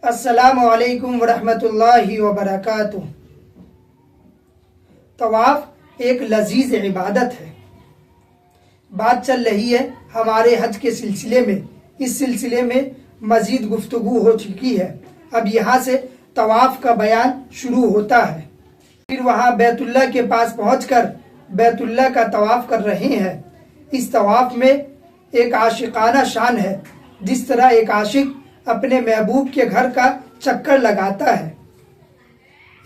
अस्सलामु अलैकुम वरहमतुल्लाहि वबरकातुह। तवाफ़ एक लजीज इबादत है। बात चल रही है हमारे हज के सिलसिले में। इस सिलसिले में मज़ीद गुफ्तगू हो चुकी है। अब यहाँ से तवाफ़ का बयान शुरू होता है। फिर वहाँ बैतुल्लाह के पास पहुँचकर बैतुल्लाह का तवाफ़ कर रहे हैं। इस तवाफ़ में एक आशिकाना शान है। जिस तरह एक आशिक अपने महबूब के घर का चक्कर लगाता है,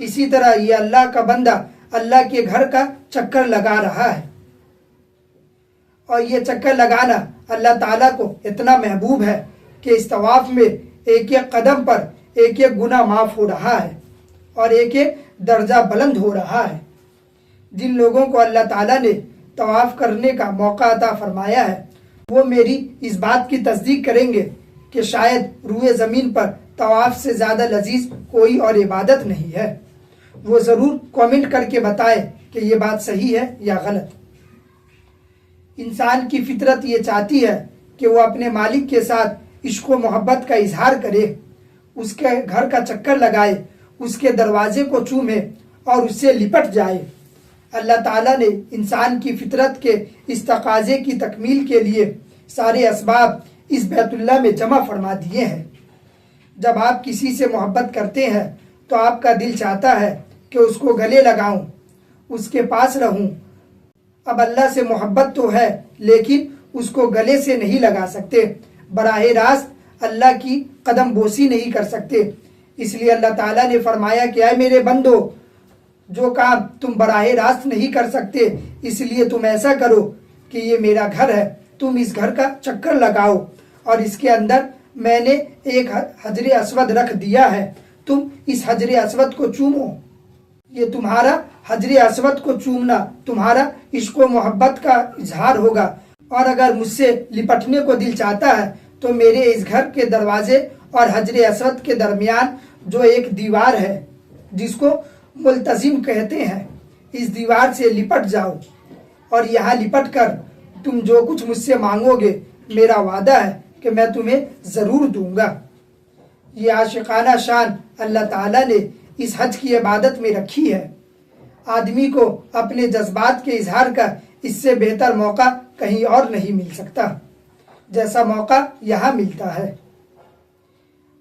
इसी तरह ये अल्लाह का बंदा अल्लाह के घर का चक्कर लगा रहा है। और ये चक्कर लगाना अल्लाह ताला को इतना महबूब है कि इस तवाफ़ में एक एक कदम पर एक एक गुनाह माफ़ हो रहा है और एक एक दर्जा बुलंद हो रहा है। जिन लोगों को अल्लाह ताला ने तवाफ़ करने का मौका अता फरमाया है, वो मेरी इस बात की तस्दीक करेंगे कि शायद रूए ज़मीन पर तवाफ़ से ज़्यादा लजीज कोई और इबादत नहीं है। वो ज़रूर कमेंट करके बताए कि ये बात सही है या गलत। इंसान की फितरत ये चाहती है कि वो अपने मालिक के साथ इश्क व मोहब्बत का इजहार करे, उसके घर का चक्कर लगाए, उसके दरवाजे को चूमे और उससे लिपट जाए। अल्लाह ताला ने इंसान की फितरत के इस तकाजे की तकमील के लिए सारे असबाब इस बैतुल्लाह में जमा फरमा दिए हैं। जब आप किसी से मोहब्बत करते हैं तो आपका दिल चाहता है कि उसको गले लगाऊं, उसके पास रहूं। अब अल्लाह से मोहब्बत तो है, लेकिन उसको गले से नहीं लगा सकते, बराह रास्त अल्लाह की कदम बोसी नहीं कर सकते। इसलिए अल्लाह ताला ने फरमाया कि आए मेरे बंदो, जो काम तुम बराह रास्त नहीं कर सकते, इसलिए तुम ऐसा करो कि ये मेरा घर है, तुम इस घर का चक्कर लगाओ और इसके अंदर मैंने एक हजरे अस्वद रख दिया है, तुम इस हजरे अस्वद को चूमो। ये तुम्हारा हजरे अस्वद को चूमना तुम्हारा इश्क व मोहब्बत का इजहार होगा। और अगर मुझसे लिपटने को दिल चाहता है तो मेरे इस घर के दरवाजे और हजरे अस्वद के दरमियान जो एक दीवार है, जिसको मुल्तजिम कहते हैं, इस दीवार से लिपट जाओ और यहाँ लिपट कर तुम जो कुछ मुझसे मांगोगे, मेरा वादा है कि मैं तुम्हें ज़रूर दूंगा। ये आशिकाना शान अल्लाह ताला ने इस हज की इबादत में रखी है। आदमी को अपने जज्बात के इजहार का इससे बेहतर मौका कहीं और नहीं मिल सकता, जैसा मौका यहाँ मिलता है।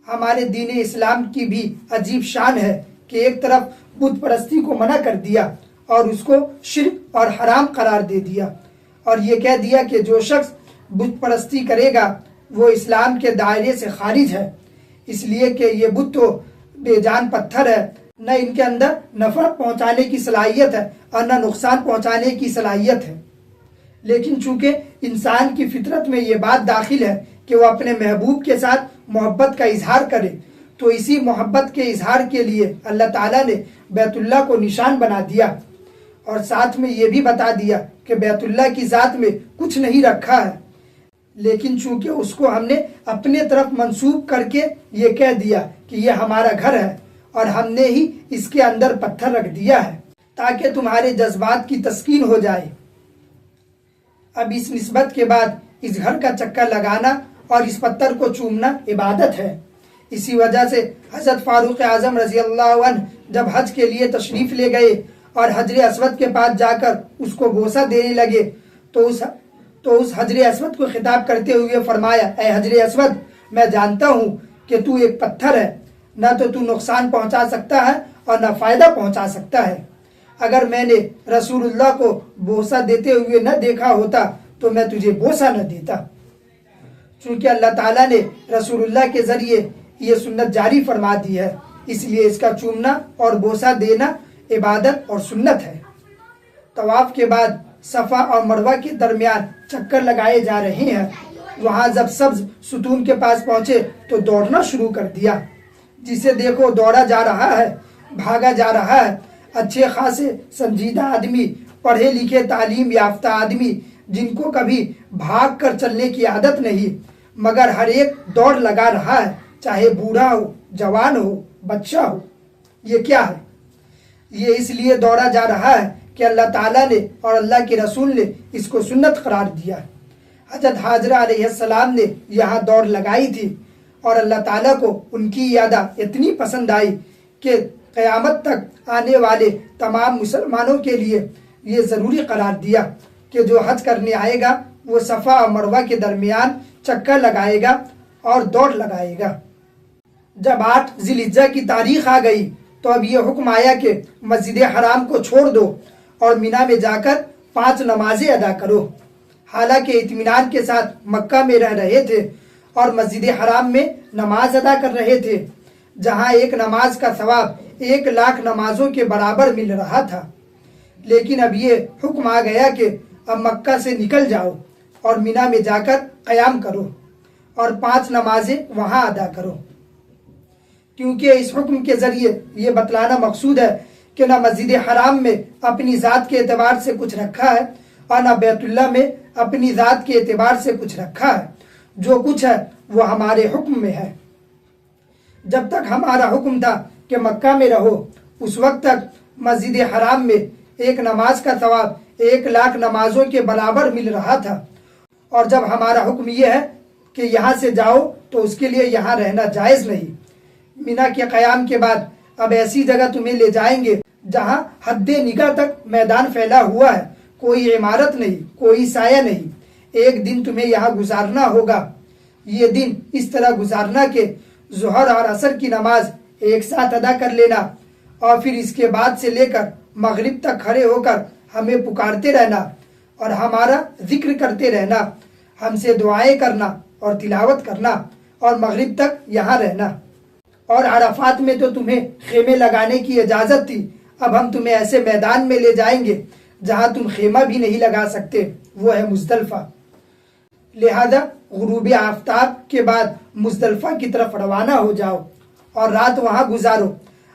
हमारे दीन इस्लाम की भी अजीब शान है कि एक तरफ बुत परस्ती को मना कर दिया और उसको शिर्क और हराम करार दे दिया, और ये कह दिया कि जो शख्स बुत परस्ती करेगा वो इस्लाम के दायरे से खारिज है, इसलिए कि ये बुत तो बेजान पत्थर है, न इनके अंदर नफा पहुंचाने की सलाहियत है और न नुकसान पहुंचाने की सलाहियत है। लेकिन चूंकि इंसान की फितरत में ये बात दाखिल है कि वो अपने महबूब के साथ मोहब्बत का इजहार करे, तो इसी मोहब्बत के इजहार के लिए अल्लाह ताला ने बैतुल्लाह को निशान बना दिया और साथ में ये भी बता दिया कि बैतुल्लाह की ज़ात में कुछ नहीं रखा है, लेकिन चूंकि उसको हमने अपने तरफ मंसूब करके ये कह दिया कि ये हमारा घर है और हमने ही इसके अंदर पत्थर रख दिया है ताकि तुम्हारे जज्बात की तस्कीन हो जाए। अब इस निस्बत के बाद इस घर का चक्कर लगाना और इस पत्थर को चूमना इबादत है। इसी वजह से हज़रत फारूक आज़म रज़ी अल्लाह अन्हु जब हज के लिए तशरीफ़ ले गए और हजरे अस्वद के पास जाकर उसको बोसा देने लगे तो उस हजरे अस्वद को खिताब करते हुए फरमाया, ऐ हजरे अस्वद, मैं जानता हूँ कि तू एक पत्थर है, न तो तू नुकसान पहुँचा सकता है और न फ़ायदा पहुँचा सकता है। अगर मैंने रसूलुल्लाह को बोसा देते हुए न देखा होता तो मैं तुझे बोसा न देता। चूँकि अल्लाह ताला ने रसूलुल्लाह के ज़रिए ये सुन्नत जारी फरमा दी है, इसलिए इसका चूमना और बोसा देना इबादत और सुन्नत है। तवाफ़ के बाद सफ़ा और मरवा के दरमियान चक्कर लगाए जा रहे हैं। वहाँ जब सब्ज सुतून के पास पहुँचे तो दौड़ना शुरू कर दिया। जिसे देखो दौड़ा जा रहा है, भागा जा रहा है। अच्छे खासे संजीदा आदमी, पढ़े लिखे तालीम याफ्ता आदमी, जिनको कभी भाग कर चलने की आदत नहीं, मगर हर एक दौड़ लगा रहा है, चाहे बूढ़ा हो, जवान हो, बच्चा हो। ये क्या है? ये इसलिए दौड़ा जा रहा है कि अल्लाह ताला ने और अल्लाह के रसूल ने इसको सुन्नत करार दिया। हज़रत हाजरा अलैहिस्सलाम ने यहाँ दौड़ लगाई थी اور اللہ تعالیٰ کو ان کی یہ ادا اتنی پسند آئی کہ قیامت تک آنے والے تمام مسلمانوں کے لیے یہ ضروری قرار دیا کہ جو حج کرنے آئے گا وہ صفا اور مروہ کے درمیان چکر لگائے گا اور دوڑ لگائے گا۔ جب 8 ذی الحجہ کی تاریخ آ گئی تو اب یہ حکم آیا کہ مسجد حرام کو چھوڑ دو اور مینا میں جا کر 5 نمازیں ادا کرو۔ حالانکہ اطمینان کے ساتھ مکہ میں رہ رہے تھے اور مسجد حرام میں نماز ادا کر رہے تھے، جہاں ایک نماز کا ثواب 1,00,000 نمازوں کے برابر مل رہا تھا۔ لیکن اب یہ حکم آ گیا کہ اب مکہ سے نکل جاؤ اور مینا میں جا کر قیام کرو اور 5 نمازیں وہاں ادا کرو، کیونکہ اس حکم کے ذریعے یہ بتلانا مقصود ہے کہ نہ مسجد حرام میں اپنی ذات کے اعتبار سے کچھ رکھا ہے اور نہ بیت اللہ میں اپنی ذات کے اعتبار سے کچھ رکھا ہے۔ جو کچھ ہے وہ ہمارے حکم میں ہے۔ جب تک ہمارا حکم تھا کہ مکہ میں رہو، اس وقت تک مسجد حرام میں ایک نماز کا ثواب 1,00,000 نمازوں کے برابر مل رہا تھا، اور جب ہمارا حکم یہ ہے کہ یہاں سے جاؤ تو اس کے لیے یہاں رہنا جائز نہیں۔ مینا کے قیام کے بعد اب ایسی جگہ تمہیں لے جائیں گے جہاں حد نگاہ تک میدان پھیلا ہوا ہے، کوئی عمارت نہیں، کوئی سایہ نہیں۔ ایک دن تمہیں یہاں گزارنا ہوگا۔ یہ دن اس طرح گزارنا کہ ظہر اور عصر کی نماز ایک ساتھ ادا کر لینا، اور پھر اس کے بعد سے لے کر مغرب تک کھڑے ہو کر ہمیں پکارتے رہنا اور ہمارا ذکر کرتے رہنا، ہم سے دعائیں کرنا اور تلاوت کرنا، اور مغرب تک یہاں رہنا۔ اور عرفات میں تو تمہیں خیمے لگانے کی اجازت تھی، اب ہم تمہیں ایسے میدان میں لے جائیں گے جہاں تم خیمہ بھی نہیں لگا سکتے، وہ ہے مزدلفہ۔ لہذا غروب آفتاب کے بعد مزدلفہ کی طرف روانہ ہو جاؤ اور رات وہاں گزارو۔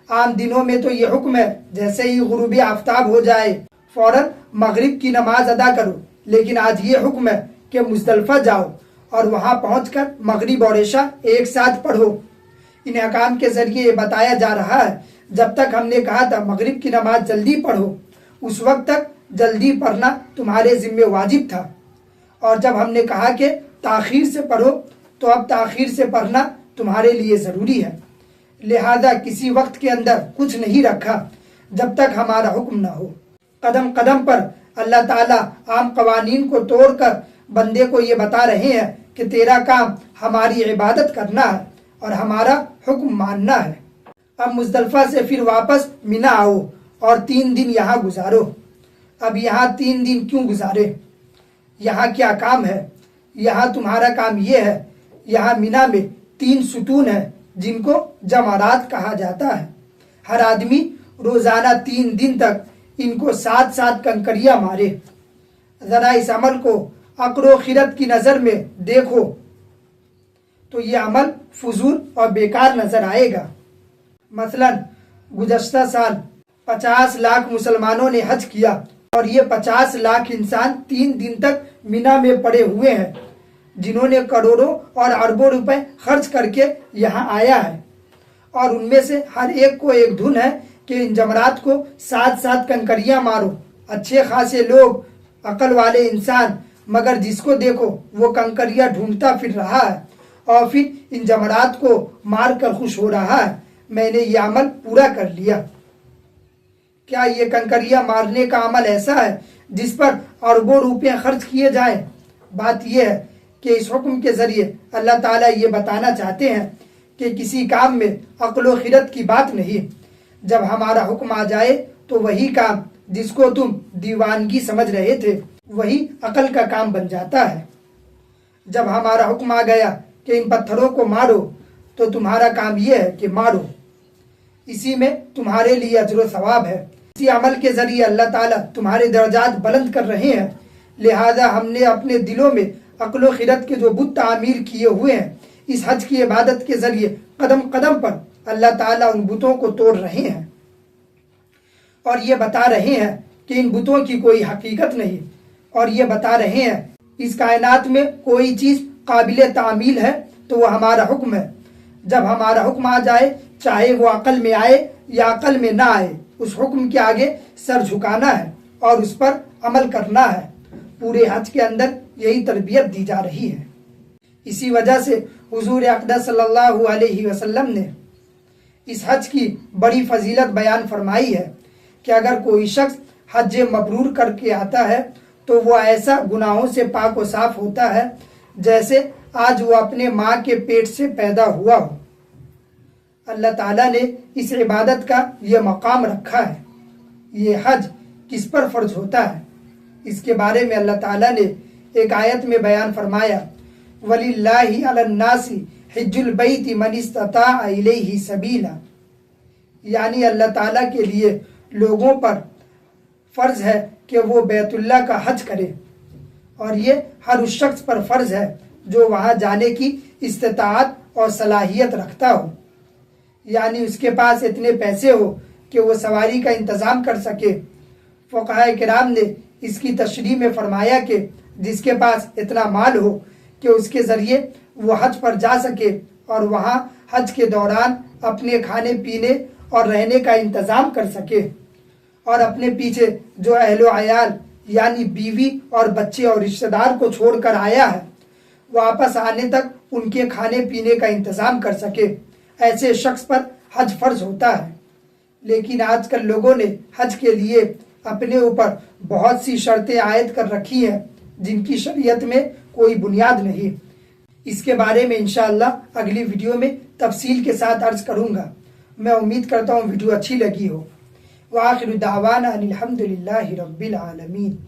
عام دنوں میں تو یہ حکم ہے جیسے ہی غروب آفتاب ہو جائے فوراً مغرب کی نماز ادا کرو، لیکن آج یہ حکم ہے کہ مزدلفہ جاؤ اور وہاں پہنچ کر مغرب اور عشاء ایک ساتھ پڑھو۔ ان احکام کے ذریعے یہ بتایا جا رہا ہے جب تک ہم نے کہا تھا مغرب کی نماز جلدی پڑھو، اس وقت تک جلدی پڑھنا تمہارے ذمہ واجب تھا، اور جب ہم نے کہا کہ تاخیر سے پڑھو تو اب تاخیر سے پڑھنا تمہارے لیے ضروری ہے۔ لہذا کسی وقت کے اندر کچھ نہیں رکھا جب تک ہمارا حکم نہ ہو۔ قدم قدم پر اللہ تعالیٰ عام قوانین کو توڑ کر بندے کو یہ بتا رہے ہیں کہ تیرا کام ہماری عبادت کرنا ہے اور ہمارا حکم ماننا ہے۔ اب مزدلفہ سے پھر واپس مینا آؤ اور 3 دن یہاں گزارو۔ اب یہاں 3 دن کیوں گزارے؟ یہاں کیا کام ہے؟ یہاں تمہارا کام یہ ہے، یہاں مینا میں 3 ستون ہیں جن کو جمرات کہا جاتا ہے۔ ہر آدمی روزانہ 3 دن تک ان کو 7 کنکریاں مارے۔ ذرا اس عمل کو عقل و خرد کی نظر میں دیکھو تو یہ عمل فضول اور بیکار نظر آئے گا۔ مثلا گزشتہ سال 50 لاکھ مسلمانوں نے حج کیا، اور یہ 50 لاکھ انسان 3 دن تک مینا میں پڑے ہوئے ہیں، جنہوں نے کروڑوں اور اربوں روپے خرچ کر کے یہاں آیا ہے، اور ان میں سے ہر ایک کو ایک دھن ہے کہ ان جمرات کو 7 کنکریاں مارو۔ اچھے خاصے لوگ، عقل والے انسان، مگر جس کو دیکھو وہ کنکریاں ڈھونڈتا پھر رہا ہے اور پھر ان جمرات کو مار کر خوش ہو رہا ہے، میں نے یہ عمل پورا کر لیا۔ کیا یہ کنکریاں مارنے کا عمل ایسا ہے جس پر اربوں روپے خرچ کیے جائیں؟ بات یہ ہے کہ اس حکم کے ذریعے اللہ تعالیٰ یہ بتانا چاہتے ہیں کہ کسی کام میں عقل و خرد کی بات نہیں۔ جب ہمارا حکم آ جائے تو وہی کام جس کو تم دیوانگی سمجھ رہے تھے وہی عقل کا کام بن جاتا ہے۔ جب ہمارا حکم آ گیا کہ ان پتھروں کو مارو تو تمہارا کام یہ ہے کہ مارو، اسی میں تمہارے لیے اجر و ثواب ہے۔ اسی عمل کے ذریعے اللہ تعالیٰ تمہارے درجات بلند کر رہے ہیں۔ لہذا ہم نے اپنے دلوں میں عقل و خرد کے جو بت تعمیر کیے ہوئے ہیں، اس حج کی عبادت کے ذریعے قدم قدم پر اللہ تعالیٰ ان بتوں کو توڑ رہے ہیں اور یہ بتا رہے ہیں کہ ان بتوں کی کوئی حقیقت نہیں، اور یہ بتا رہے ہیں اس کائنات میں کوئی چیز قابل تعمیل ہے تو وہ ہمارا حکم ہے۔ جب ہمارا حکم آ جائے، چاہے وہ عقل میں آئے یا عقل میں نہ آئے، اس حکم کے آگے سر جھکانا ہے اور اس پر عمل کرنا ہے۔ پورے حج کے اندر یہی تربیت دی جا رہی ہے۔ اسی وجہ سے हुजूर अक़दस सल्लल्लाहु अलैहि वसल्लम ने इस हज की बड़ी फजीलत बयान फरमाई है कि अगर कोई शख्स हज मबरूर करके आता है तो वो ऐसा गुनाहों से पाक व साफ होता है जैसे आज वो अपने माँ के पेट से पैदा हुआ हो। अल्लाह ताला ने इस इबादत का ये मकाम रखा है। ये हज किस पर फर्ज होता है, इसके बारे में अल्लाह ताला ने एक आयत में बयान फरमाया, वलिल्लाहि अलन्नासी हिज्जुल बैति मन इस्तताअ इलैहि सबीला, यानी अल्लाह ताला के लिए लोगों पर फर्ज है कि वो बैतुल्लाह का हज करे, और ये हर उस शख्स पर फर्ज है जो वहाँ जाने की इस्तिताअत और सलाहियत रखता हो, यानी उसके पास इतने पैसे हो कि वो सवारी का इंतज़ाम कर सके। फ़ुक़हा किराम ने इसकी तशरीह में फरमाया कि जिसके पास इतना माल हो कि उसके ज़रिए वो हज पर जा सके और वहाँ हज के दौरान अपने खाने पीने और रहने का इंतज़ाम कर सके, और अपने पीछे जो अहलो अयाल यानी बीवी और बच्चे और रिश्तेदार को छोड़कर आया है वापस आने तक उनके खाने पीने का इंतज़ाम कर सके, ऐसे शख्स पर हज फर्ज होता है। लेकिन आजकल लोगों ने हज के लिए अपने ऊपर बहुत सी शर्तें आयद कर रखी हैं जिनकी शरीयत में कोई बुनियाद नहीं। इसके बारे में इंशाअल्लाह अगली वीडियो में तफसील के साथ अर्ज करूँगा। मैं उम्मीद करता हूँ वीडियो अच्छी लगी हो। व आखिरु दावाना अनिल हम्दुलिल्लाहि रब्बिल आलमीन।